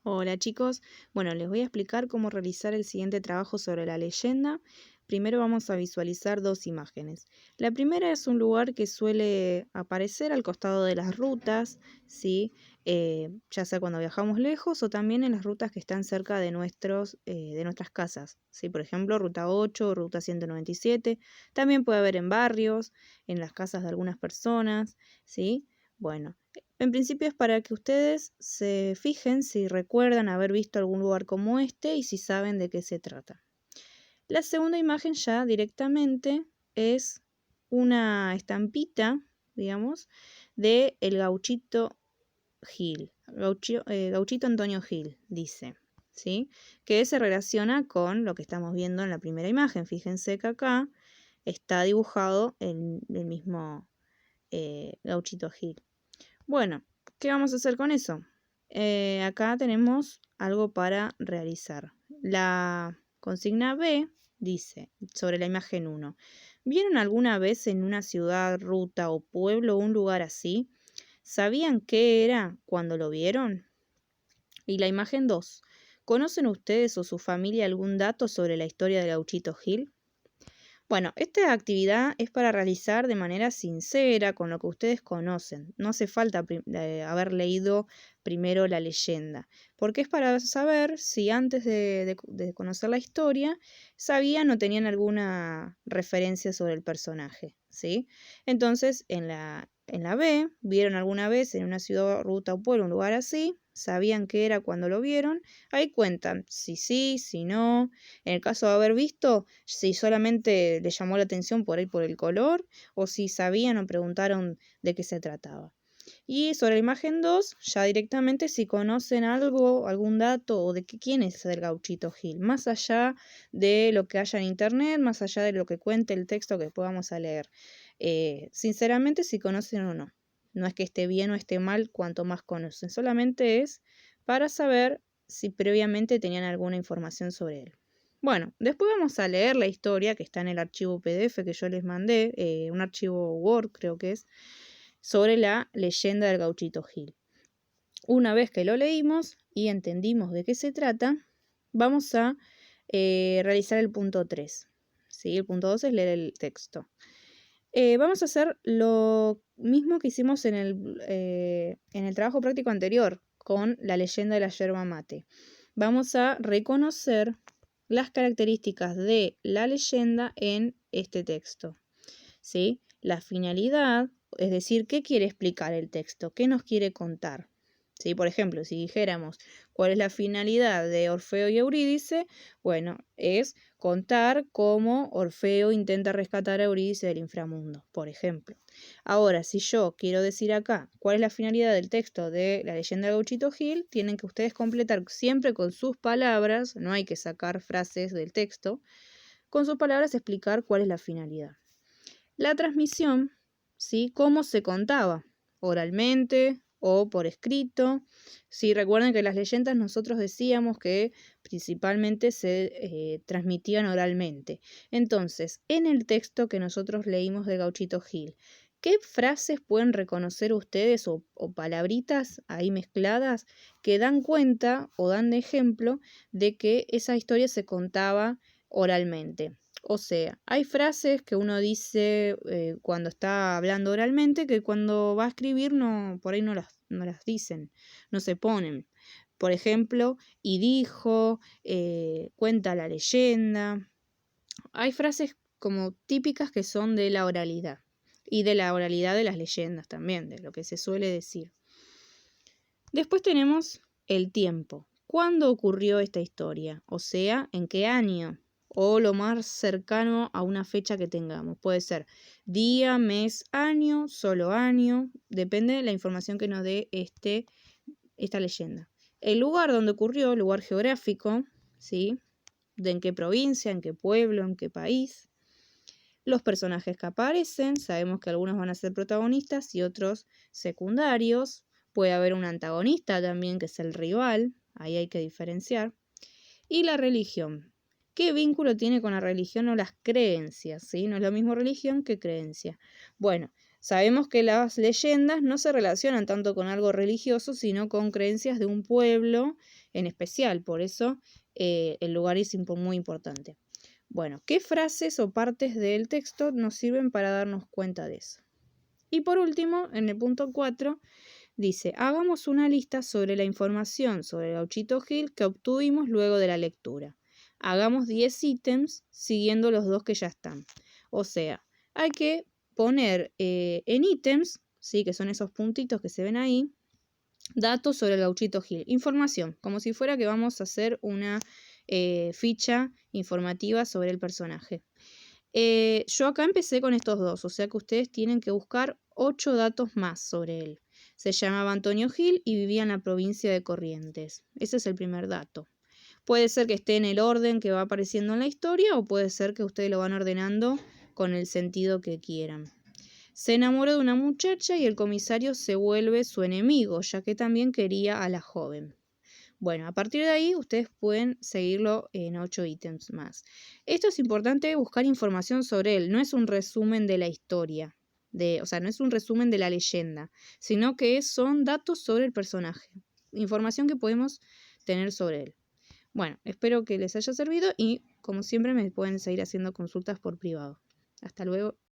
Hola chicos, bueno, les voy a explicar cómo realizar el siguiente trabajo sobre la leyenda. Primero vamos a visualizar dos imágenes. La primera es un lugar que suele aparecer al costado de las rutas, ¿sí? Ya sea cuando viajamos lejos o también en las rutas que están cerca de nuestras casas, ¿sí? Por ejemplo, ruta 8, ruta 197. También puede haber en barrios, en las casas de algunas personas, ¿sí? Bueno. En principio es para que ustedes se fijen si recuerdan haber visto algún lugar como este y si saben de qué se trata. La segunda imagen ya directamente es una estampita, digamos, de el Gauchito Gil. Gauchito Antonio Gil, dice, ¿sí? Que se relaciona con lo que estamos viendo en la primera imagen. Fíjense que acá está dibujado el mismo Gauchito Gil. Bueno, ¿qué vamos a hacer con eso? Acá tenemos algo para realizar. La consigna B dice, sobre la imagen 1, ¿vieron alguna vez en una ciudad, ruta o pueblo un lugar así? ¿Sabían qué era cuando lo vieron? Y la imagen 2, ¿conocen ustedes o su familia algún dato sobre la historia de Gauchito Gil? Bueno, esta actividad es para realizar de manera sincera con lo que ustedes conocen. No hace falta haber leído primero la leyenda, porque es para saber si antes de conocer la historia sabían o tenían alguna referencia sobre el personaje, ¿sí? Entonces, en la B, ¿vieron alguna vez en una ciudad, ruta o pueblo un lugar así? ¿Sabían qué era cuando lo vieron? Ahí cuentan si sí, si no. En el caso de haber visto, si solamente le llamó la atención por ahí por el color o si sabían o preguntaron de qué se trataba. Y sobre la imagen 2, ya directamente si conocen algo, algún dato o de quién es el Gauchito Gil, más allá de lo que haya en internet, más allá de lo que cuente el texto que podamos leer. Sinceramente, si conocen o no. No es que esté bien o esté mal, cuanto más conocen. Solamente es para saber si previamente tenían alguna información sobre él. Bueno, después vamos a leer la historia que está en el archivo PDF que yo les mandé, un archivo Word creo que es, sobre la leyenda del Gauchito Gil. Una vez que lo leímos y entendimos de qué se trata, vamos a realizar el punto 3. ¿Sí? El punto 2 es leer el texto. Vamos a hacer lo mismo que hicimos en el trabajo práctico anterior con la leyenda de la yerba mate. Vamos a reconocer las características de la leyenda en este texto, ¿sí? La finalidad, es decir, qué quiere explicar el texto, qué nos quiere contar. ¿Sí? Por ejemplo, si dijéramos cuál es la finalidad de Orfeo y Eurídice, bueno, es contar cómo Orfeo intenta rescatar a Eurídice del inframundo, por ejemplo. Ahora, si yo quiero decir acá cuál es la finalidad del texto de la leyenda de Gauchito Gil, tienen que ustedes completar siempre con sus palabras, no hay que sacar frases del texto, con sus palabras explicar cuál es la finalidad. La transmisión, ¿sí? ¿Cómo se contaba? Oralmente o por escrito. Sí, recuerden que las leyendas nosotros decíamos que principalmente se transmitían oralmente. Entonces, en el texto que nosotros leímos de Gauchito Gil, ¿qué frases pueden reconocer ustedes o palabritas ahí mezcladas que dan cuenta o dan de ejemplo de que esa historia se contaba oralmente? O sea, hay frases que uno dice cuando está hablando oralmente que cuando va a escribir por ahí no las dicen, no se ponen. Por ejemplo, y dijo, cuenta la leyenda. Hay frases como típicas que son de la oralidad y de la oralidad de las leyendas también, de lo que se suele decir. Después tenemos el tiempo. ¿Cuándo ocurrió esta historia? O sea, ¿en qué año? O lo más cercano a una fecha que tengamos. Puede ser día, mes, año, solo año. Depende de la información que nos dé esta leyenda. El lugar donde ocurrió, lugar geográfico, ¿sí? De en qué provincia, en qué pueblo, en qué país. Los personajes que aparecen, sabemos que algunos van a ser protagonistas y otros secundarios. Puede haber un antagonista también, que es el rival, ahí hay que diferenciar. Y la religión. ¿Qué vínculo tiene con la religión o las creencias? ¿Sí? No es lo mismo religión que creencia. Bueno, Sabemos que las leyendas no se relacionan tanto con algo religioso, sino con creencias de un pueblo en especial. Por eso el lugar es muy importante. Bueno, ¿qué frases o partes del texto nos sirven para darnos cuenta de eso? Y por último, en el punto 4, dice, hagamos una lista sobre la información sobre el Gauchito Gil que obtuvimos luego de la lectura. Hagamos 10 ítems siguiendo los 2 que ya están. O sea, hay que poner en ítems, ¿sí? Que son esos puntitos que se ven ahí, datos sobre el Gauchito Gil. Información, como si fuera que vamos a hacer una ficha informativa sobre el personaje. Yo acá empecé con estos 2, o sea que ustedes tienen que buscar 8 datos más sobre él. Se llamaba Antonio Gil y vivía en la provincia de Corrientes. Ese es el primer dato. Puede ser que esté en el orden que va apareciendo en la historia o puede ser que ustedes lo van ordenando con el sentido que quieran. Se enamoró de una muchacha y el comisario se vuelve su enemigo, ya que también quería a la joven. Bueno, a partir de ahí ustedes pueden seguirlo en 8 ítems más. Esto es importante buscar información sobre él, no es un resumen de la historia, o sea, no es un resumen de la leyenda, sino que son datos sobre el personaje, información que podemos tener sobre él. Bueno, espero que les haya servido y como siempre me pueden seguir haciendo consultas por privado. Hasta luego.